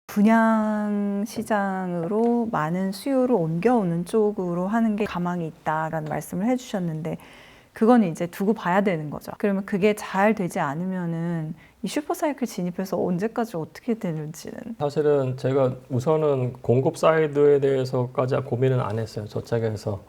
분양 시장으로 많은 수요를 옮겨오는 쪽으로 하는 게 가망이 있다라는 말씀을 해주셨는데 그거는 이제 두고 봐야 되는 거죠. 그러면 그게 잘 되지 않으면은 이 슈퍼사이클 진입해서 언제까지 어떻게 되는지는 사실은 제가 우선은 공급 사이드에 대해서까지 고민은 안 했어요. 저쪽에서.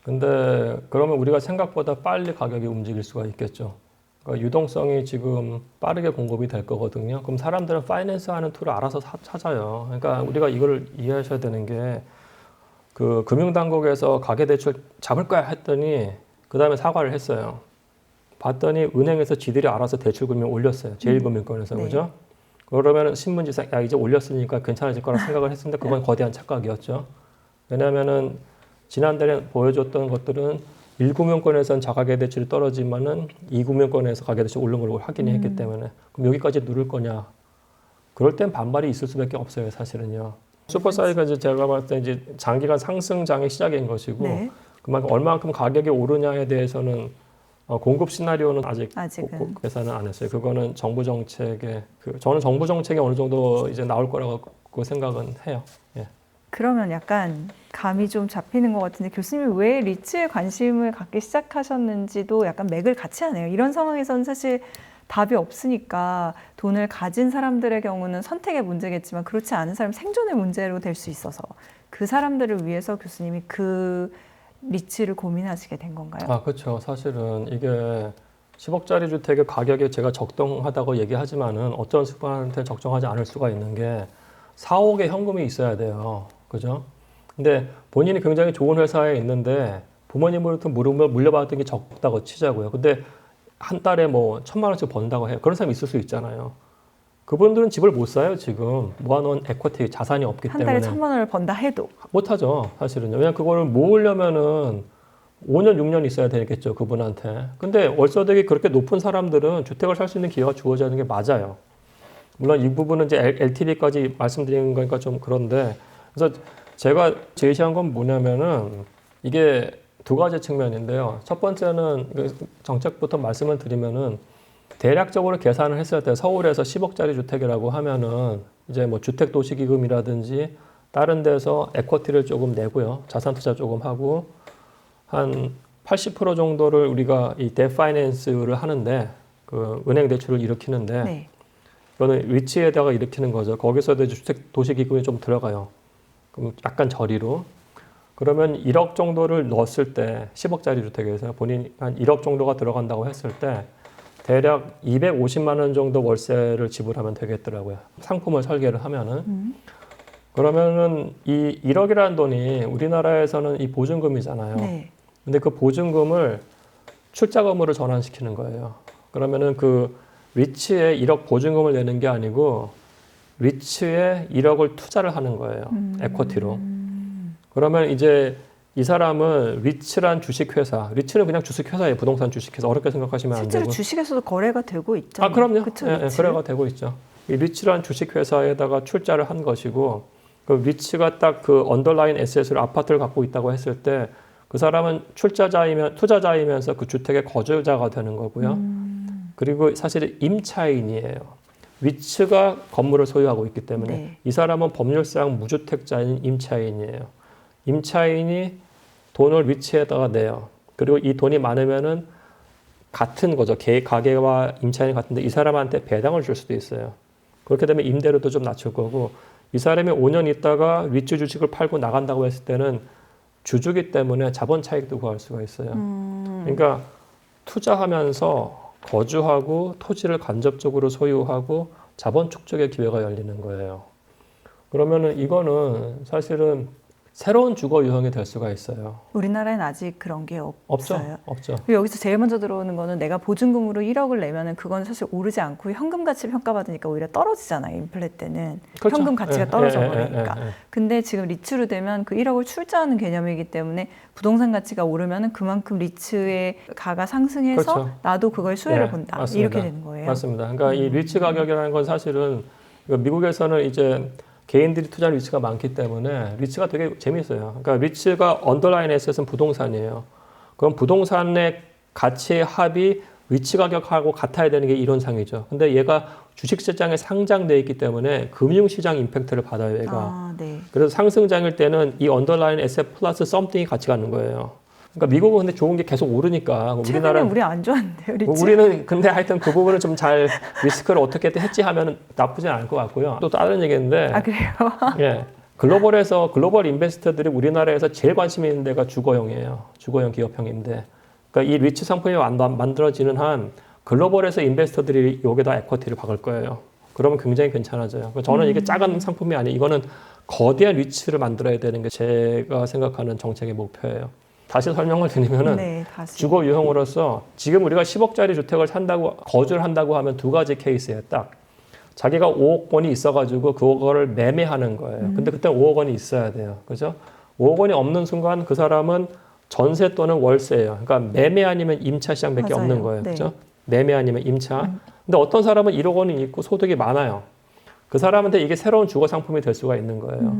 근데 그러면 우리가 생각보다 빨리 가격이 움직일 수가 있겠죠. 그러니까 유동성이 지금 빠르게 공급이 될 거거든요. 그럼 사람들은 파이낸스 하는 툴을 알아서 찾아요. 그러니까 우리가 이걸 이해하셔야 되는 게 그 금융당국에서 가계대출 잡을 거야 했더니 그 다음에 사과를 했어요. 봤더니 은행에서 지들이 알아서 대출금융 올렸어요. 제1금융권에서. 네. 그죠? 그러면 신문지상 야 이제 올렸으니까 괜찮아질 거라 생각을 했었는데 그건 거대한 착각이었죠. 왜냐하면은 지난달에 보여줬던 것들은 1금융권에서는 저가계대출이 떨어지면은 2금융권에서 가계대출 오른 걸 확인을 했기 때문에 그럼 여기까지 누를 거냐? 그럴 땐 반발이 있을 수밖에 없어요, 사실은요. 슈퍼사이즈가 이제 제가 봤을 때 이제 장기간 상승장의 시작인 것이고 네. 그만큼 얼마만큼 가격이 오르냐에 대해서는 공급 시나리오는 아직은. 계산은 안 했어요. 그거는 정부 정책에 저는 정부 정책이 어느 정도 이제 나올 거라고 생각은 해요. 예. 그러면 약간 감이 좀 잡히는 것 같은데 교수님이 왜 리츠에 관심을 갖기 시작하셨는지도 약간 맥을 같이 하네요. 이런 상황에서는 사실 답이 없으니까 돈을 가진 사람들의 경우는 선택의 문제겠지만 그렇지 않은 사람 생존의 문제로 될 수 있어서 그 사람들을 위해서 교수님이 그 리츠를 고민하시게 된 건가요? 아, 그렇죠. 사실은 이게 10억짜리 주택의 가격이 제가 적정하다고 얘기하지만은 어떤 수반한테 적정하지 않을 수가 있는 게 4억의 현금이 있어야 돼요. 그죠? 근데 본인이 굉장히 좋은 회사에 있는데 부모님으로부터 물려받았던 게 적다고 치자고요. 근데 한 달에 뭐 1,000만 원씩 번다고 해요. 그런 사람이 있을 수 있잖아요. 그분들은 집을 못 사요, 지금. 모아놓은 에쿼티, 자산이 없기 한 때문에. 달에 1,000만 원을 번다 해도 못하죠, 사실은요. 왜냐면 그거를 모으려면은 5년, 6년 있어야 되겠죠, 그분한테. 근데 월소득이 그렇게 높은 사람들은 주택을 살 수 있는 기회가 주어지는 게 맞아요. 물론 이 부분은 이제 LTV까지 말씀드리는 거니까 좀 그런데. 그래서 제가 제시한 건 뭐냐면은 이게 두 가지 측면인데요. 첫 번째는 정책부터 말씀을 드리면은 대략적으로 계산을 했을 때 서울에서 10억짜리 주택이라고 하면은 이제 뭐 주택도시기금이라든지 다른 데서 에쿼티를 조금 내고요. 자산 투자 조금 하고 한 80% 정도를 우리가 이 데파이낸스를 하는데 그 은행 대출을 일으키는데 네. 이거는 위치에다가 일으키는 거죠. 거기서도 이제 주택도시기금이 좀 들어가요. 그럼 약간 저리로. 그러면 1억 정도를 넣었을 때 10억짜리 주택에서 본인이 한 1억 정도가 들어간다고 했을 때 대략 250만 원 정도 월세를 지불하면 되겠더라고요. 상품을 설계를 하면은. 그러면은 이 1억이라는 돈이 우리나라에서는 이 보증금이잖아요. 네. 근데 그 보증금을 출자금으로 전환시키는 거예요. 그러면은 그 위치에 1억 보증금을 내는 게 아니고 위치에 1억을 투자를 하는 거예요. 에쿼티로. 그러면 이제 이 사람은 리츠란 주식회사, 리츠는 그냥 주식회사예요. 부동산 주식회사. 어렵게 생각하시면 안 실제로 되고. 주식에서도 거래가 되고 있잖아요. 아, 그럼요. 그쵸, 예, 리츠? 거래가 되고 있죠. 이 리츠란 주식회사에다가 출자를 한 것이고 그 리츠가 딱 그 언더라인 에셋으로 아파트를 갖고 있다고 했을 때 그 사람은 투자자이면서 그 주택의 거주자가 되는 거고요. 그리고 사실 임차인이에요. 리츠가 건물을 소유하고 있기 때문에 네. 이 사람은 법률상 무주택자인 임차인이에요. 임차인이 돈을 리츠에다가 내요. 그리고 이 돈이 많으면은 같은 거죠. 가게와 임차인이 같은데 이 사람한테 배당을 줄 수도 있어요. 그렇게 되면 임대료도 좀 낮출 거고 이 사람이 5년 있다가 리츠 주식을 팔고 나간다고 했을 때는 주주기 때문에 자본 차익도 구할 수가 있어요. 그러니까 투자하면서 거주하고 토지를 간접적으로 소유하고 자본 축적의 기회가 열리는 거예요. 그러면은 이거는 사실은 새로운 주거 유형이 될 수가 있어요. 우리나라엔 아직 그런 게 없어요. 없죠. 그리고 여기서 제일 먼저 들어오는 거는 내가 보증금으로 1억을 내면은 그건 사실 오르지 않고 현금 가치 평가받으니까 오히려 떨어지잖아요. 인플레 때는 그렇죠. 현금 가치가 떨어져 버리니까. 예. 근데 지금 리츠로 되면 그 1억을 출자하는 개념이기 때문에 부동산 가치가 오르면은 그만큼 리츠의 가가 상승해서 그렇죠. 나도 그걸 수혜를 본다. 맞습니다. 이렇게 되는 거예요. 맞습니다. 그러니까 이 리츠 가격이라는 건 사실은 미국에서는 이제 개인들이 투자할 리츠가 많기 때문에 리츠가 되게 재미있어요. 그러니까 리츠가 언더라인 에셋은 부동산이에요. 그럼 부동산의 가치의 합이 위치 가격하고 같아야 되는 게 이론상이죠. 근데 얘가 주식시장에 상장돼 있기 때문에 금융시장 임팩트를 받아요, 얘가. 아, 네. 그래서 상승장일 때는 이 언더라인 에셋 플러스 썸띵이 같이 가는 거예요. 그러니까 미국은 근데 좋은 게 계속 오르니까 최근에 우리나라는 우리 안 좋았는데요, 리츠. 우리는 근데 하여튼 그 부분을 좀 잘 리스크를 어떻게 해지하면 나쁘진 않을 것 같고요. 또 다른 얘기인데 아, 그래요? 예. 글로벌 인베스터들이 우리나라에서 제일 관심 있는 데가 주거형이에요. 주거형 기업형인데. 그러니까 이 리츠 상품이 만들어지는 한 글로벌에서 인베스터들이 여기다 에쿼티를 박을 거예요. 그러면 굉장히 괜찮아져요. 그러니까 저는 이게 작은 상품이 아니에요. 이거는 거대한 리츠를 만들어야 되는 게 제가 생각하는 정책의 목표예요. 다시 설명을 드리면은 네, 다시. 주거 유형으로서 지금 우리가 10억짜리 주택을 산다고 거주를 한다고 하면 두 가지 케이스예요. 딱 자기가 5억 원이 있어가지고 그거를 매매하는 거예요. 근데 그때 5억 원이 있어야 돼요. 그죠? 5억 원이 없는 순간 그 사람은 전세 또는 월세예요. 그러니까 매매 아니면 임차 시장밖에 맞아요. 없는 거예요. 네. 그죠? 매매 아니면 임차. 근데 어떤 사람은 1억 원이 있고 소득이 많아요. 그 사람한테 이게 새로운 주거 상품이 될 수가 있는 거예요.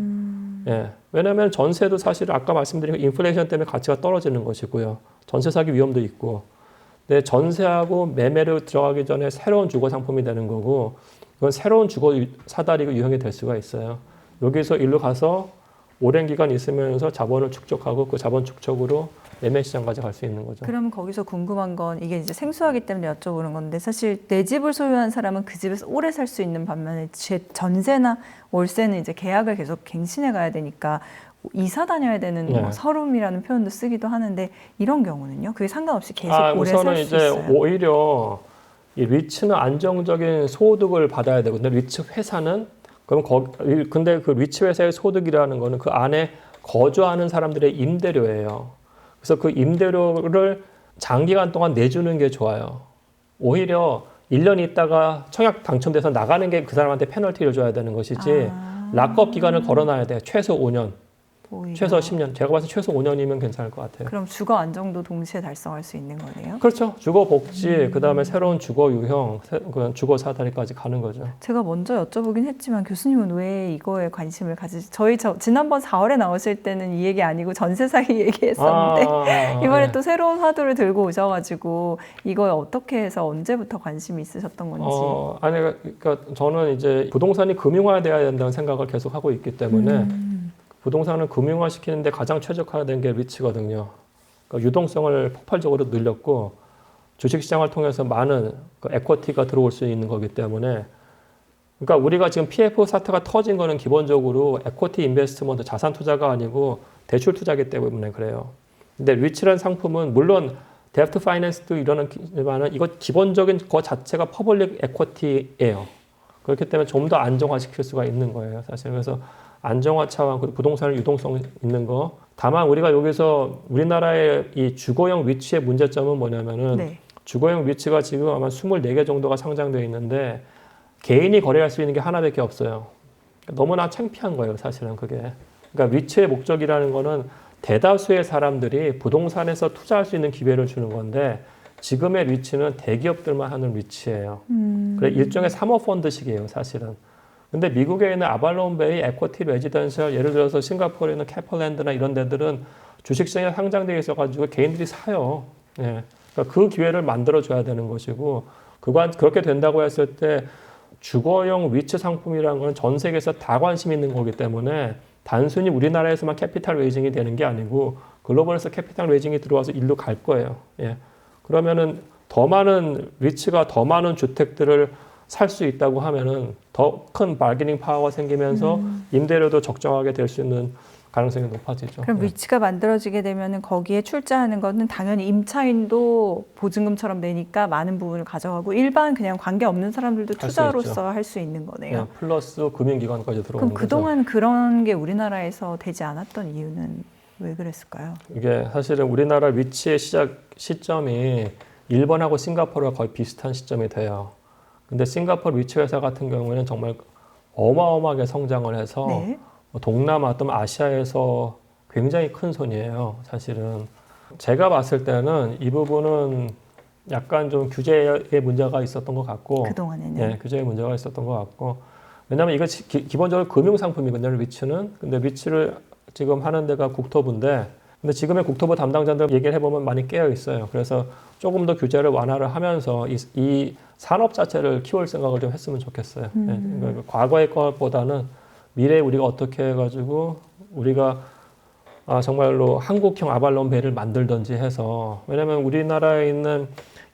예. 왜냐하면 전세도 사실 아까 말씀드린 인플레이션 때문에 가치가 떨어지는 것이고요. 전세 사기 위험도 있고. 근데 전세하고 매매로 들어가기 전에 새로운 주거 상품이 되는 거고, 이건 새로운 주거 사다리가 유형이 될 수가 있어요. 여기서 일로 가서 오랜 기간 있으면서 자본을 축적하고 그 자본 축적으로 매매 시장까지 갈 수 있는 거죠. 그러면 거기서 궁금한 건 이게 이제 생소하기 때문에 여쭤보는 건데 사실 내 집을 소유한 사람은 그 집에서 오래 살 수 있는 반면에 제 전세나 월세는 이제 계약을 계속 갱신해 가야 되니까 이사 다녀야 되는 네. 뭐 서름이라는 표현도 쓰기도 하는데 이런 경우는요? 그게 상관없이 계속 오래 우선은 살 수 이제 있어요? 오히려 이 리츠는 안정적인 소득을 받아야 되고, 근데 리츠 회사는 근데 그 리츠 회사의 소득이라는 거는 그 안에 거주하는 사람들의 임대료예요. 그래서 그 임대료를 장기간 동안 내주는 게 좋아요. 오히려 1년 있다가 청약 당첨돼서 나가는 게 그 사람한테 페널티를 줘야 되는 것이지 락업 기간을 걸어놔야 돼요. 최소 5년, 오히려. 최소 10년. 제가 봤을 때 최소 5년이면 괜찮을 것 같아요. 그럼 주거 안정도 동시에 달성할 수 있는 거네요? 그렇죠. 주거 복지, 그다음에 새로운 주거 유형, 그 주거 사다리까지 가는 거죠. 제가 먼저 여쭤보긴 했지만 교수님은 왜 이거에 관심을 가지지? 지난번 4월에 나오실 때는 이 얘기 아니고 전세 사기 얘기했었는데 이번에 예. 또 새로운 화두를 들고 오셔가지고 이거에 어떻게 해서 언제부터 관심이 있으셨던 건지. 아니, 그러니까 저는 이제 부동산이 금융화돼야 된다는 생각을 계속 하고 있기 때문에 부동산을 금융화 시키는데 가장 최적화된 게 리츠거든요. 그러니까 유동성을 폭발적으로 늘렸고 주식시장을 통해서 많은 그 에쿼티가 들어올 수 있는 거기 때문에, 그러니까 우리가 지금 PF 사태가 터진 거는 기본적으로 에쿼티 인베스트먼트 자산 투자가 아니고 대출 투자기 때문에 그래요. 근데 리츠라는 상품은 물론 데프트 파이낸스도 이러는지만은 이거 기본적인 거 자체가 퍼블릭 에쿼티예요. 그렇기 때문에 좀 더 안정화시킬 수가 있는 거예요, 사실. 그래서 안정화 차원, 부동산의 유동성 있는 거. 다만 우리가 여기서 우리나라의 이 주거형 위치의 문제점은 뭐냐면은 네. 주거형 위치가 지금 아마 24개 정도가 상장되어 있는데 개인이 거래할 수 있는 게 하나밖에 없어요. 너무나 창피한 거예요, 사실은 그게. 그러니까 위치의 목적이라는 거는 대다수의 사람들이 부동산에서 투자할 수 있는 기회를 주는 건데 지금의 위치는 대기업들만 하는 위치예요. 그래 일종의 사모펀드식이에요, 사실은. 근데 미국에 있는 아발론베이 에쿼티 레지던셜, 예를 들어서 싱가포르에 있는 캐펄랜드나 이런 데들은 주식시장에 상장되어 있어가지고 개인들이 사요. 예. 그러니까 그 기회를 만들어줘야 되는 것이고, 그렇게 된다고 했을 때 주거용 위치 상품이라는 건 전 세계에서 다 관심 있는 거기 때문에 단순히 우리나라에서만 캐피탈 레이징이 되는 게 아니고 글로벌에서 캐피탈 레이징이 들어와서 일로 갈 거예요. 예. 그러면은 더 많은 위치가 더 많은 주택들을 살 수 있다고 하면은 더 큰 바르게닝 파워가 생기면서 임대료도 적정하게 될 수 있는 가능성이 높아지죠. 그럼 위치가 만들어지게 되면은 거기에 출자하는 거는 당연히 임차인도 보증금처럼 내니까 많은 부분을 가져가고 일반 그냥 관계 없는 사람들도 할수 투자로서 할 수 있는 거네요. 네, 플러스 금융기관까지 들어오는 그럼 거죠. 그동안 그런 게 우리나라에서 되지 않았던 이유는 왜 그랬을까요? 이게 사실은 우리나라 위치의 시작 시점이 일본하고 싱가포르가 거의 비슷한 시점이 돼요. 근데 싱가포르 위치 회사 같은 경우에는 정말 어마어마하게 성장을 해서 네. 동남아 또는 아시아에서 굉장히 큰 손이에요, 사실은. 제가 봤을 때는 이 부분은 약간 좀 규제에 문제가 있었던 것 같고, 그동안에는. 네, 규제에 문제가 있었던 것 같고, 왜냐하면 이거 기본적으로 금융상품이거든요, 위치는. 근데 위치를 지금 하는 데가 국토부인데 근데 지금의 국토부 담당자들 얘기를 해보면 많이 깨어 있어요. 그래서 조금 더 규제를 완화를 하면서 이 산업 자체를 키울 생각을 좀 했으면 좋겠어요. 그러니까 과거의 것보다는 미래에 우리가 어떻게 해가지고 우리가 정말로 한국형 아발론 베이를 만들든지 해서, 왜냐면 우리나라에 있는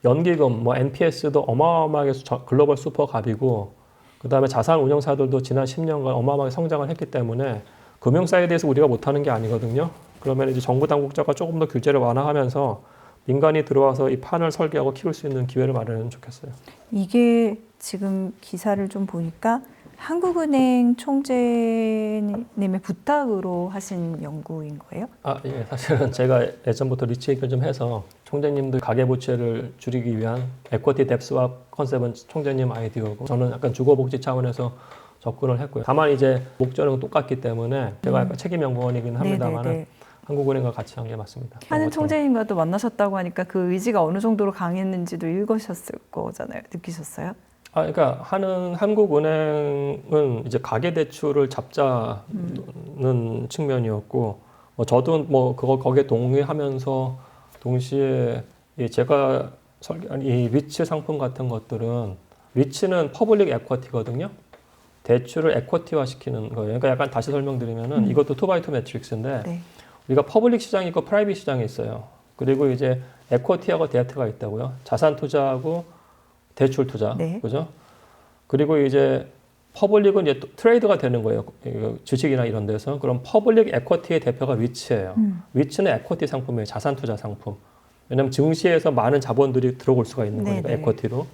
연기금, 뭐 NPS도 어마어마하게 글로벌 슈퍼갑이고, 그 다음에 자산 운용사들도 지난 10년간 어마어마하게 성장을 했기 때문에 금융 사이드에서 우리가 못하는 게 아니거든요. 그러면 이제 정부 당국자가 조금 더 규제를 완화하면서 민간이 들어와서 이 판을 설계하고 키울 수 있는 기회를 마련하면 좋겠어요. 이게 지금 기사를 좀 보니까 한국은행 총재님의 부탁으로 하신 연구인 거예요? 예, 사실은 제가 예전부터 리치 얘기를 좀 해서 총재님들 가계부채를 줄이기 위한 에쿼티 뎁스왑 컨셉은 총재님 아이디어고, 저는 약간 주거복지 차원에서 접근을 했고요. 다만 이제 목적은 똑같기 때문에 제가 약간 책임연구원이긴 합니다만 한국은행과 같이 한 게 맞습니다. 하는 총재님과도 만나셨다고 하니까 그 의지가 어느 정도로 강했는지도 읽으셨을 거잖아요. 느끼셨어요? 그러니까 한국은행은 이제 가계대출을 잡자는 측면이었고, 저도 거기에 동의하면서 동시에 제가 이 리츠 상품 같은 것들은, 리츠는 퍼블릭 에쿼티거든요. 대출을 에쿼티화 시키는 거예요. 그러니까 약간 다시 설명드리면은 이것도 2x2 매트릭스인데, 네. 우리가 퍼블릭 시장이 있고 프라이빗 시장이 있어요. 그리고 이제 에쿼티하고 데트가 있다고요. 자산 투자하고 대출 투자, 네. 그죠? 그리고 이제 퍼블릭은 이제 트레이드가 되는 거예요. 주식이나 이런 데서. 그럼 퍼블릭 에쿼티의 대표가 위치예요. 위치는 에쿼티 상품이에요. 자산 투자 상품. 왜냐하면 증시에서 많은 자본들이 들어올 수가 있는 거니까 에쿼티로.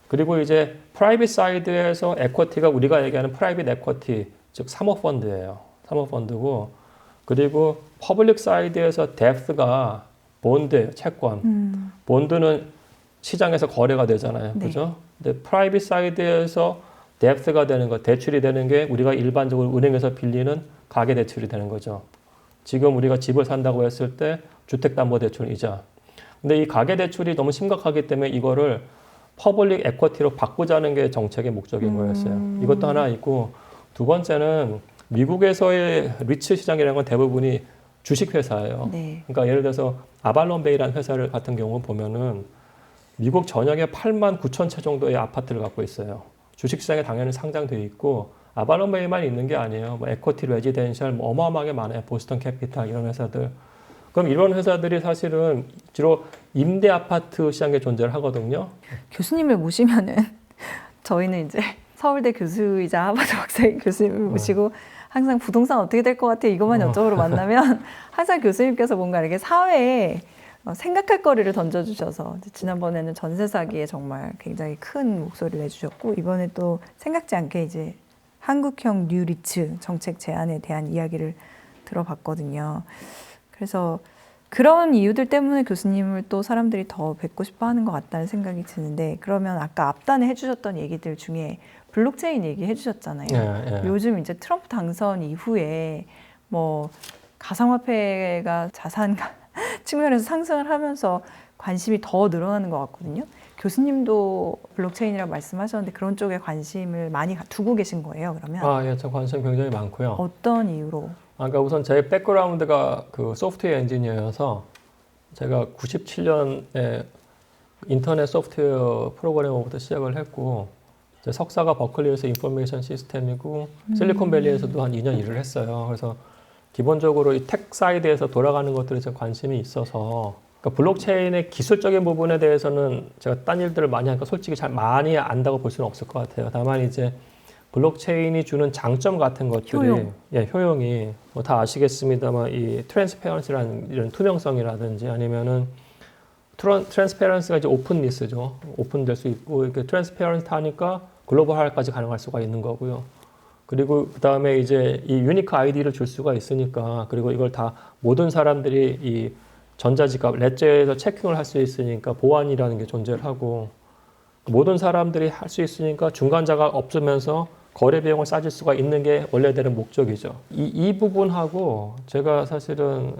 그리고 이제 프라이빗 사이드에서 에쿼티가 우리가 얘기하는 프라이빗 에쿼티, 즉 사모펀드예요. 사모펀드고, 그리고 퍼블릭 사이드에서 뎁스가 본드예요. 채권. 본드는 시장에서 거래가 되잖아요. 네. 그죠? 근데 프라이빗 사이드에서 뎁스가 되는 거, 대출이 되는 게 우리가 일반적으로 은행에서 빌리는 가계 대출이 되는 거죠. 지금 우리가 집을 산다고 했을 때 주택담보대출 이자. 근데 이 가계 대출이 너무 심각하기 때문에 이거를 퍼블릭 에쿼티로 바꾸자는 게 정책의 목적인 거였어요. 이것도 하나 있고, 두 번째는 미국에서의 리츠 시장이라는 건 대부분이 주식회사예요. 네. 그러니까 예를 들어서 아발론 베이라는 회사를 같은 경우 보면은 미국 전역에 8만 9천 채 정도의 아파트를 갖고 있어요. 주식시장에 당연히 상장되어 있고, 아발론 베이만 있는 게 아니에요. 뭐 에쿼티 레지덴셜 어마어마하게 많아요. 보스턴 캐피탈 이런 회사들. 그럼 이런 회사들이 사실은 주로 임대 아파트 시장에 존재를 하거든요. 교수님을 모시면은 저희는 이제 서울대 교수이자 하버드 박사인 교수님을 모시고 항상 부동산 어떻게 될 것 같아 이것만 여쭤보러 만나면 항상 교수님께서 뭔가 이렇게 사회에 생각할 거리를 던져주셔서, 지난번에는 전세 사기에 정말 굉장히 큰 목소리를 내주셨고, 이번에 또 생각지 않게 이제 한국형 뉴 리츠 정책 제안에 대한 이야기를 들어봤거든요. 그래서 그런 이유들 때문에 교수님을 또 사람들이 더 뵙고 싶어 하는 것 같다는 생각이 드는데, 그러면 아까 앞단에 해주셨던 얘기들 중에 블록체인 얘기 해주셨잖아요. 예. 요즘 이제 트럼프 당선 이후에 뭐 가상화폐가 자산 측면에서 상승을 하면서 관심이 더 늘어나는 것 같거든요. 교수님도 블록체인이라고 말씀하셨는데 그런 쪽에 관심을 많이 두고 계신 거예요, 그러면? 예, 저 관심 굉장히 많고요. 어떤 이유로? 그러니까 우선 제 백그라운드가 그 소프트웨어 엔지니어여서, 제가 97년에 인터넷 소프트웨어 프로그래머부터 시작을 했고, 제 석사가 버클리에서 인포메이션 시스템이고, 실리콘밸리에서도 한 2년 일을 했어요. 그래서 기본적으로 이 텍 사이드에서 돌아가는 것들에 좀 관심이 있어서, 그러니까 블록체인의 기술적인 부분에 대해서는 제가 딴 일들을 많이 하니까 솔직히 잘 많이 안다고 볼 수는 없을 것 같아요. 다만 이제 블록체인이 주는 장점 같은 것들이, 효용이 뭐 다 아시겠습니다만, 이 트랜스페런시라는 이런 투명성이라든지, 아니면은 트랜스페런스가 이제 오픈리스죠. 오픈될 수 있고, 이렇게 트랜스페런스 하니까 글로벌화까지 가능할 수가 있는 거고요. 그리고 그 다음에 이제 이 유니크 아이디를 줄 수가 있으니까, 그리고 이걸 다 모든 사람들이 이 전자지갑, 레저에서 체킹을 할 수 있으니까 보안이라는 게 존재를 하고, 모든 사람들이 할 수 있으니까 중간자가 없으면서 거래 비용을 싸질 수가 있는 게 원래대로 목적이죠. 이 부분하고 제가 사실은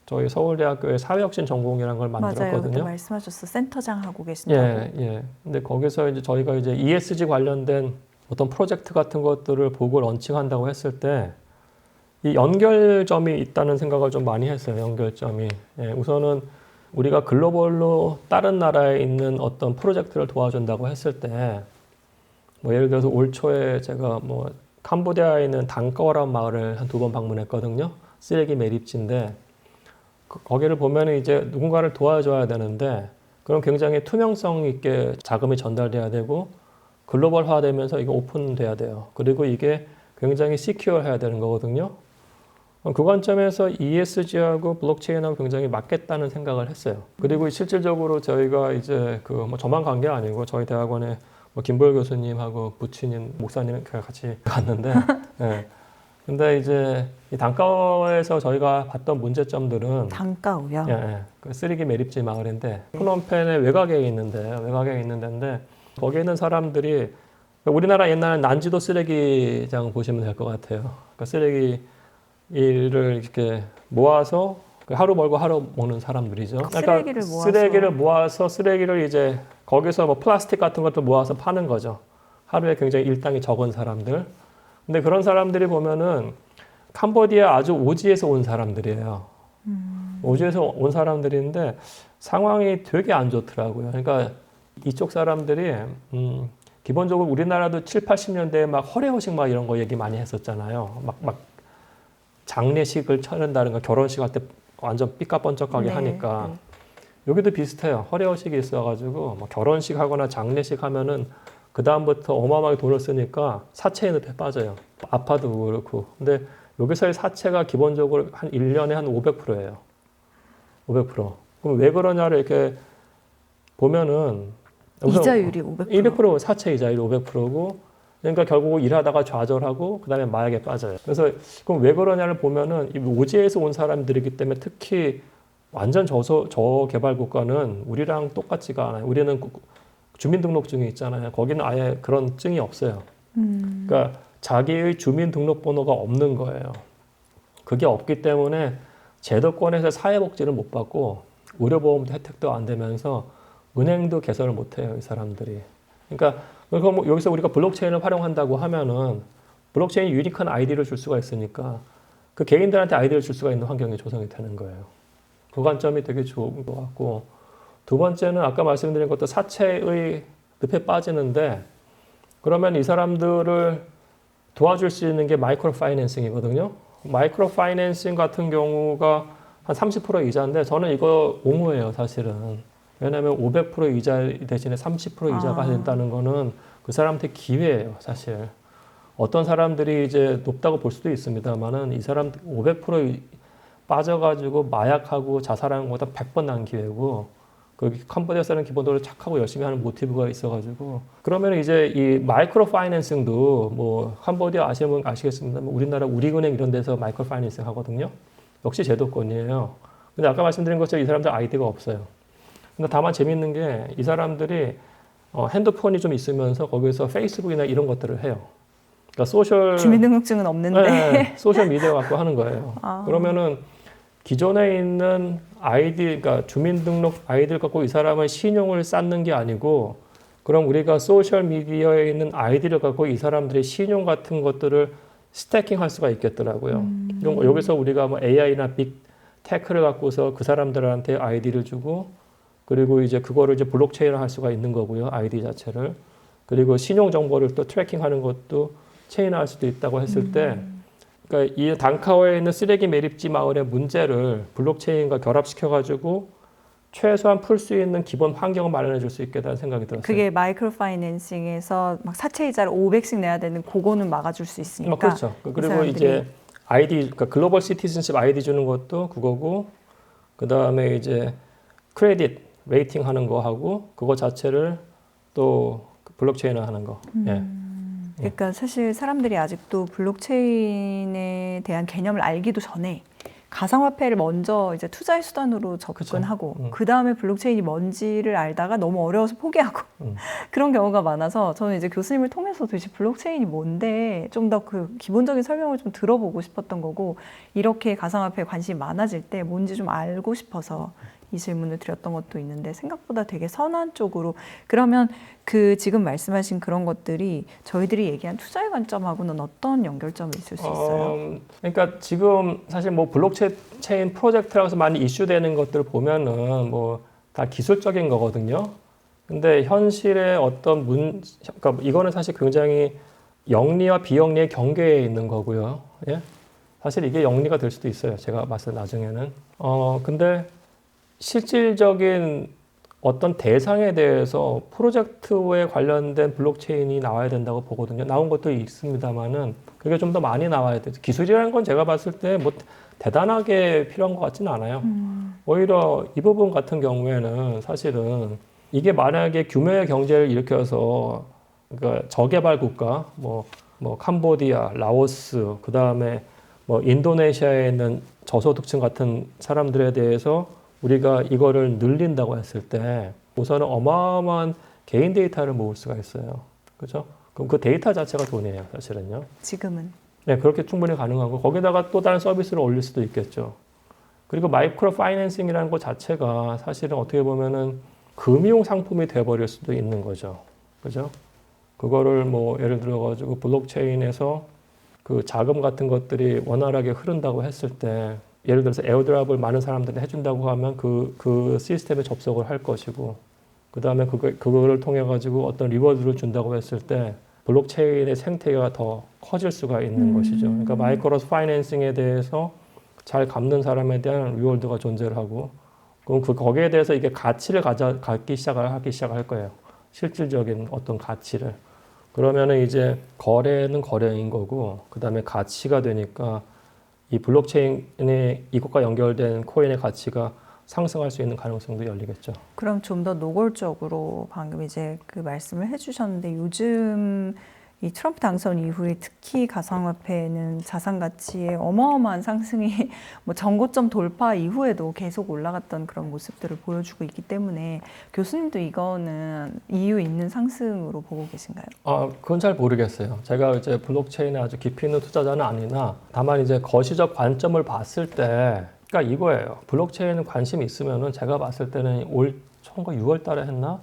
저희 서울대학교의 사회혁신 전공이라는 걸 만들었거든요. 맞아요. 말씀하셨어. 센터장 하고 계신다고. 예. 근데 거기서 이제 저희가 이제 ESG 관련된 어떤 프로젝트 같은 것들을 보고 런칭한다고 했을 때, 이 연결점이 있다는 생각을 좀 많이 했어요. 연결점이. 예, 우선은 우리가 글로벌로 다른 나라에 있는 어떤 프로젝트를 도와준다고 했을 때, 뭐 예를 들어서 올 초에 제가 뭐 캄보디아에 있는 당꺼라는 마을을 한 2번 방문했거든요. 쓰레기 매립지인데 거기를 보면 이제 누군가를 도와줘야 되는데 그럼 굉장히 투명성 있게 자금이 전달돼야 되고 글로벌화되면서 이게 오픈돼야 돼요. 그리고 이게 굉장히 시큐어해야 되는 거거든요. 그 관점에서 ESG하고 블록체인하고 굉장히 맞겠다는 생각을 했어요. 그리고 실질적으로 저희가 이제 그 뭐 저만 간 게 아니고 저희 대학원에 뭐 김보열 교수님하고 부친인 목사님 같이 갔는데, 예. 근데 이제 이 단가에서 저희가 봤던 문제점들은 단가우요. 예, 예. 그 쓰레기 매립지 마을인데 프놈펜의 외곽에 있는 데인데 거기에 있는 사람들이 우리나라 옛날 난지도 쓰레기장 보시면 될 것 같아요. 그 쓰레기를 이렇게 모아서 하루 벌고 하루 먹는 사람들이죠. 쓰레기를 모아서. 쓰레기를 모아서 쓰레기를 이제 거기서 뭐 플라스틱 같은 것도 모아서 파는 거죠. 하루에 굉장히 일당이 적은 사람들. 근데 그런 사람들이 보면은 캄보디아 아주 오지에서 온 사람들이에요. 오지에서 온 사람들인데 상황이 되게 안 좋더라고요. 그러니까 이쪽 사람들이 기본적으로 우리나라도 7, 80년대에 막 허례허식 막 이런 거 얘기 많이 했었잖아요. 막 장례식을 차린다든가 결혼식 할 때 완전 삐까뻔쩍하게 네, 하니까 네. 여기도 비슷해요. 허례허식이 있어가지고 뭐 결혼식 하거나 장례식 하면은 그 다음부터 어마어마하게 돈을 쓰니까 사채의 늪에 빠져요. 아파도 그렇고. 근데 여기서의 사채가 기본적으로 한 1년에 한 500%예요. 500%. 그럼 왜 그러냐를 이렇게 보면은 이자율이 500%. 200% 사채 이자율이 500%고 그러니까 결국 일하다가 좌절하고 그다음에 마약에 빠져요. 그래서 그럼 왜 그러냐를 보면은 이 오지에서 온 사람들이기 때문에 특히 완전 저개발 국가는 우리랑 똑같지가 않아요. 우리는 주민등록증이 있잖아요. 거기는 아예 그런 증이 없어요. 그러니까 자기의 주민등록번호가 없는 거예요. 그게 없기 때문에 제도권에서 사회복지를 못 받고 의료보험도 혜택도 안 되면서 은행도 개설을 못 해요, 이 사람들이. 그러니까 뭐 여기서 우리가 블록체인을 활용한다고 하면은 블록체인이 유니크한 아이디를 줄 수가 있으니까 그 개인들한테 아이디를 줄 수가 있는 환경이 조성이 되는 거예요. 그 관점이 되게 좋은 것 같고 두 번째는 아까 말씀드린 것도 사채의 늪에 빠지는데 그러면 이 사람들을 도와줄 수 있는 게 마이크로 파이낸싱이거든요. 마이크로 파이낸싱 같은 경우가 한 30% 이자인데 저는 이거 옹호해요, 사실은. 왜냐하면 500% 이자 대신에 30% 이자가 된다는 거는 그 사람한테 기회예요, 사실. 어떤 사람들이 이제 높다고 볼 수도 있습니다만은 이 사람 500% 빠져가지고 마약하고 자살하는 것보다 100번 난 기회고 그 캄보디아에서는 기본적으로 착하고 열심히 하는 모티브가 있어가지고 그러면 이제 이 마이크로 파이낸싱도 뭐 캄보디아 아시는 분 아시겠습니다만 우리나라 우리은행 이런 데서 마이크로 파이낸싱 하거든요. 역시 제도권이에요. 근데 아까 말씀드린 것처럼 이 사람들 아이디가 없어요. 근데 다만 재밌는 게 이 사람들이 핸드폰이 좀 있으면서 거기서 페이스북이나 이런 것들을 해요. 그러니까 소셜 주민등록증은 없는데. 네, 소셜 미디어 갖고 하는 거예요. 그러면은 기존에 있는 아이디, 그러니까 주민등록 아이디를 갖고 이 사람의 신용을 쌓는 게 아니고, 그럼 우리가 소셜 미디어에 있는 아이디를 갖고 이 사람들의 신용 같은 것들을 스태킹할 수가 있겠더라고요. 그럼 여기서 우리가 뭐 AI나 빅테크를 갖고서 그 사람들한테 아이디를 주고, 그리고 이제 그거를 이제 블록체인을 할 수가 있는 거고요, 아이디 자체를. 그리고 신용 정보를 또 트래킹하는 것도 체인화할 수도 있다고 했을 때. 그러니까 이 단카오에 있는 쓰레기 매립지 마을의 문제를 블록체인과 결합시켜가지고 최소한 풀 수 있는 기본 환경을 마련해 줄 수 있겠다는 생각이 들었어요. 그게 마이크로 파이낸싱에서 막 사채 이자를 500씩 내야 되는 그거는 막아줄 수 있으니까. 그렇죠. 그리고 이제 아이디, 그러니까 글로벌 시티즌십 아이디 주는 것도 그거고, 그 다음에 이제 크레딧 레이팅 하는 거 하고, 그거 자체를 또 블록체인화 하는 거. 예. 그러니까 사실 사람들이 아직도 블록체인에 대한 개념을 알기도 전에 가상화폐를 먼저 이제 투자의 수단으로 접근하고 그 다음에 블록체인이 뭔지를 알다가 너무 어려워서 포기하고 그런 경우가 많아서 저는 이제 교수님을 통해서 도대체 블록체인이 뭔데 좀 더 그 기본적인 설명을 좀 들어보고 싶었던 거고 이렇게 가상화폐에 관심이 많아질 때 뭔지 좀 알고 싶어서 이 질문을 드렸던 것도 있는데 생각보다 되게 선한 쪽으로 그러면 그 지금 말씀하신 그런 것들이 저희들이 얘기한 투자의 관점하고는 어떤 연결점이 있을 수 있어요? 그러니까 지금 사실 뭐 블록체인 프로젝트라고 해서 많이 이슈되는 것들을 보면은 뭐 다 기술적인 거거든요. 근데 현실의 어떤 그러니까 이거는 사실 굉장히 영리와 비영리의 경계에 있는 거고요. 예? 사실 이게 영리가 될 수도 있어요. 제가 봤을 때 나중에는. 근데 실질적인 어떤 대상에 대해서 프로젝트에 관련된 블록체인이 나와야 된다고 보거든요. 나온 것도 있습니다만은 그게 좀 더 많이 나와야 돼요. 기술이라는 건 제가 봤을 때 뭐 대단하게 필요한 것 같지는 않아요. 오히려 이 부분 같은 경우에는 사실은 이게 만약에 규모의 경제를 일으켜서 그러니까 저개발 국가, 뭐 캄보디아, 라오스, 그 다음에 뭐 인도네시아에 있는 저소득층 같은 사람들에 대해서 우리가 이거를 늘린다고 했을 때 우선은 어마어마한 개인 데이터를 모을 수가 있어요. 그죠? 그럼 그 데이터 자체가 돈이에요, 사실은요. 지금은. 네, 그렇게 충분히 가능하고 거기다가 또 다른 서비스를 올릴 수도 있겠죠. 그리고 마이크로 파이낸싱이라는 것 자체가 사실은 어떻게 보면은 금융 상품이 돼버릴 수도 있는 거죠. 그죠? 그거를 뭐 예를 들어가지고 블록체인에서 그 자금 같은 것들이 원활하게 흐른다고 했을 때 예를 들어서 에어드랍을 많은 사람들이 해준다고 하면 그 시스템에 접속을 할 것이고 그 다음에 그거를 통해 가지고 어떤 리워드를 준다고 했을 때 블록체인의 생태계가 더 커질 수가 있는 것이죠. 그러니까 마이크로 파이낸싱에 대해서 잘 갚는 사람에 대한 리워드가 존재를 하고 그럼 거기에 대해서 이게 가치를 갖기 시작할 거예요. 실질적인 어떤 가치를. 그러면은 이제 거래는 거래인 거고 그 다음에 가치가 되니까 이 블록체인의 이것과 연결된 코인의 가치가 상승할 수 있는 가능성도 열리겠죠. 그럼 좀 더 노골적으로 방금 이제 그 말씀을 해주셨는데 요즘 이 트럼프 당선 이후에 특히 가상화폐는 자산 가치의 어마어마한 상승이 뭐 전고점 돌파 이후에도 계속 올라갔던 그런 모습들을 보여주고 있기 때문에 교수님도 이거는 이유 있는 상승으로 보고 계신가요? 그건 잘 모르겠어요. 제가 이제 블록체인에 아주 깊이 있는 투자자는 아니나 다만 이제 거시적 관점을 봤을 때 그러니까 이거예요. 블록체인 관심이 있으면은 제가 봤을 때는 올 6월 달에 했나?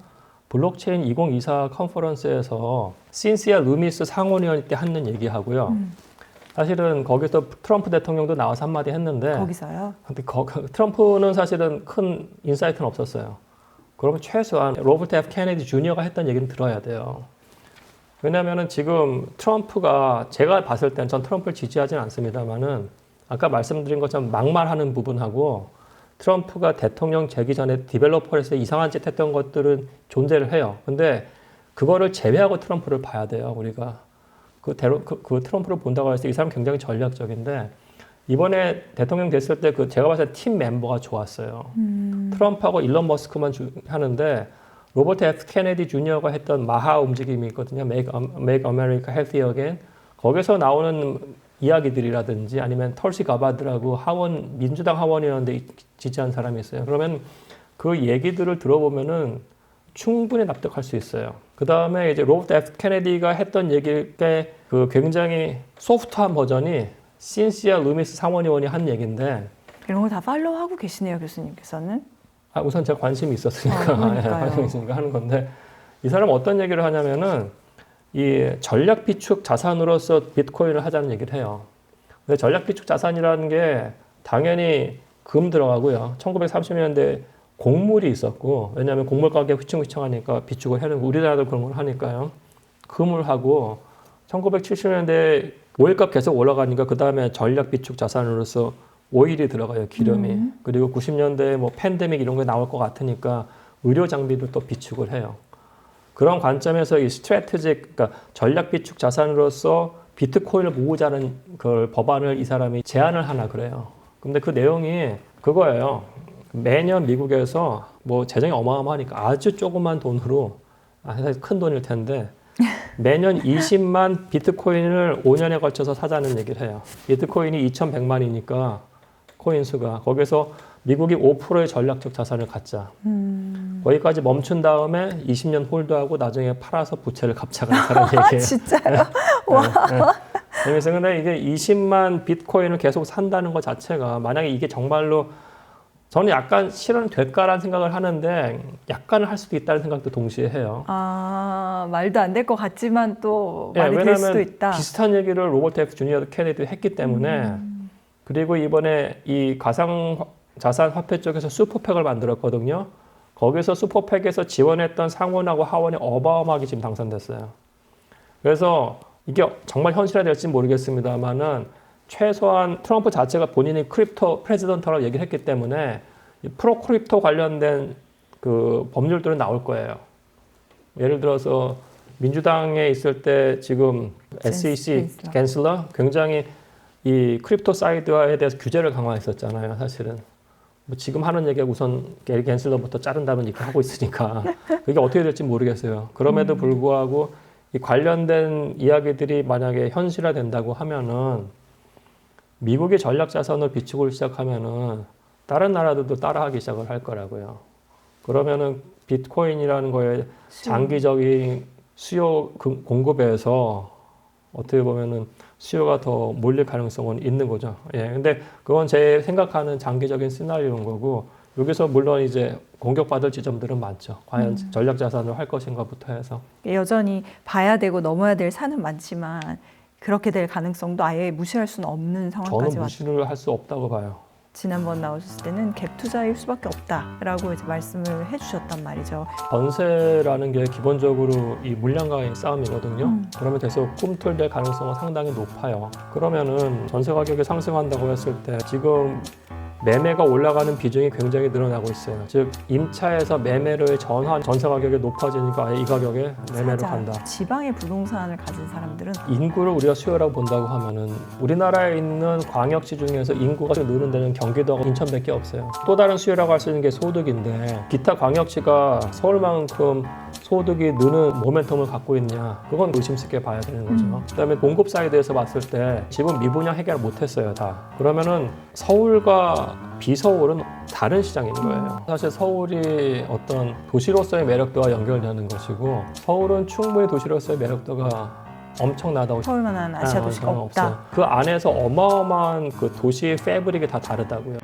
블록체인 2024 컨퍼런스에서 신시아 루미스 상원의원 때 하는 얘기하고요. 사실은 거기서 트럼프 대통령도 나와서 한마디 했는데 거기서요? 근데 트럼프는 사실은 큰 인사이트는 없었어요. 그러면 최소한 로버트 F 케네디 주니어가 했던 얘기는 들어야 돼요. 왜냐하면 지금 트럼프가 제가 봤을 때는 전 트럼프를 지지하지는 않습니다만은 아까 말씀드린 것처럼 막말하는 부분하고 트럼프가 대통령 되기 전에 디벨로퍼에서 이상한 짓 했던 것들은 존재를 해요. 근데 그거를 제외하고 트럼프를 봐야 돼요, 우리가. 그 트럼프를 본다고 했을 때 이 사람 굉장히 전략적인데 이번에 대통령 됐을 때 제가 봤을 때 팀 멤버가 좋았어요. 트럼프하고 일론 머스크만 하는데 로버트 F 케네디 주니어가 했던 마하 움직임이 있거든요. Make America Healthy Again. 거기서 나오는 이야기들이라든지 아니면 털시 가바드라고 민주당 하원이었는데 지지한 사람이 있어요. 그러면 그 얘기들을 들어보면은 충분히 납득할 수 있어요. 그 다음에 이제 로버트 F 케네디가 했던 얘기에 그 굉장히 소프트한 버전이 신시아 루미스 상원의원이 한 얘기인데 이런 걸 다 팔로우하고 계시네요, 교수님께서는. 우선 제가 관심이 있었으니까 관심이 있으니까 하는 건데 이 사람은 어떤 얘기를 하냐면은 이 전략 비축 자산으로서 비트코인을 하자는 얘기를 해요. 근데 전략 비축 자산이라는 게 당연히 금 들어가고요. 1930년대 곡물이 있었고 왜냐하면 곡물 가격이 휘청휘청하니까 비축을 해는 우리나라도 그런 걸 하니까요. 금을 하고 1970년대 오일값 계속 올라가니까 그 다음에 전략 비축 자산으로서 오일이 들어가요, 기름이. 그리고 90년대에 뭐 팬데믹 이런 게 나올 것 같으니까 의료 장비도 또 비축을 해요. 그런 관점에서 이 스트래티직, 그러니까 전략 비축 자산으로서 비트코인을 모으자는 그 법안을 이 사람이 제안을 하나 그래요. 근데 그 내용이 그거예요. 매년 미국에서 뭐 재정이 어마어마하니까 아주 조그만 돈으로, 사실 큰 돈일 텐데 매년 20만 비트코인을 5년에 걸쳐서 사자는 얘기를 해요. 비트코인이 2,100만이니까 코인 수가 거기서 미국이 5%의 전략적 자산을 갖자. 거기까지 멈춘 다음에 20년 홀드하고 나중에 팔아서 부채를 갚자는 사람 얘기예요. 진짜요? 와. 그래서 근데 이게 20만 비트코인을 계속 산다는 것 자체가 만약에 이게 정말로 저는 약간 실현이 될까라는 생각을 하는데 약간은 할 수도 있다는 생각도 동시에 해요. 아, 말도 안 될 것 같지만 또 예, 말이 될 수도 왜냐하면 있다. 비슷한 얘기를 로버트 F 주니어 케네디도 했기 때문에 그리고 이번에 이 가상자산 화폐 쪽에서 슈퍼팩을 만들었거든요. 거기서 슈퍼팩에서 지원했던 상원하고 하원이 어마어마하게 지금 당선됐어요. 그래서 이게 정말 현실화될지 모르겠습니다만은 최소한 트럼프 자체가 본인이 크립토 프레지던트라고 얘기를 했기 때문에 이 프로 크립토 관련된 그 법률들은 나올 거예요. 예를 들어서 민주당에 있을 때 지금 SEC 갠슬러 굉장히 이 크립토 사이드에 대해서 규제를 강화했었잖아요. 사실은 뭐 지금 하는 얘기가 우선 게리 갠슬러부터 자른다는 얘기를 하고 있으니까 그게 어떻게 될지 모르겠어요. 그럼에도 불구하고 이 관련된 이야기들이 만약에 현실화된다고 하면은 미국이 전략 자산을 비추고 시작하면은 다른 나라들도 따라하기 시작을 할 거라고요. 그러면은 비트코인이라는 거에 장기적인 수요 공급에서 어떻게 보면은 수요가 더 몰릴 가능성은 있는 거죠. 예. 근데 그건 제 생각하는 장기적인 시나리오인 거고 여기서 물론 이제 공격받을 지점들은 많죠. 과연 전략 자산을 할 것인가부터 해서. 여전히 봐야 되고 넘어야 될 산은 많지만 그렇게 될 가능성도 아예 무시할 수는 없는 상황까지 저는 왔다. 무시를 할 수 없다고 봐요. 지난번 나오셨을 때는 갭 투자일 수밖에 없다라고 이제 말씀을 해주셨단 말이죠. 전세라는 게 기본적으로 이 물량과의 싸움이거든요. 그러면 계속 꿈틀댈 가능성은 상당히 높아요. 그러면은 전세 가격이 상승한다고 했을 때 지금 매매가 올라가는 비중이 굉장히 늘어나고 있어요. 즉 임차에서 매매를 전환 전세 가격이 높아지니까 아예 이 가격에 매매를 간다. 지방의 부동산을 가진 사람들은 인구를 우리가 수요라고 본다고 하면은 우리나라에 있는 광역시 중에서 인구가 느는 데는 경기도하고 인천밖에 없어요. 또 다른 수요라고 할 수 있는 게 소득인데 기타 광역시가 서울만큼 소득이 느는 모멘텀을 갖고 있냐 그건 의심스럽게 봐야 되는 거죠. 그다음에 공급 사이드에서 봤을 때 지금 미분양 해결을 못했어요 다. 그러면은 서울과 비서울은 다른 시장인 거예요. 사실 서울이 어떤 도시로서의 매력도와 연결되는 것이고 서울은 충분히 도시로서의 매력도가 엄청나다고 서울만한 아시아 도시가 없다. 없어요. 그 안에서 어마어마한 그 도시 패브릭이 다 다르다고요.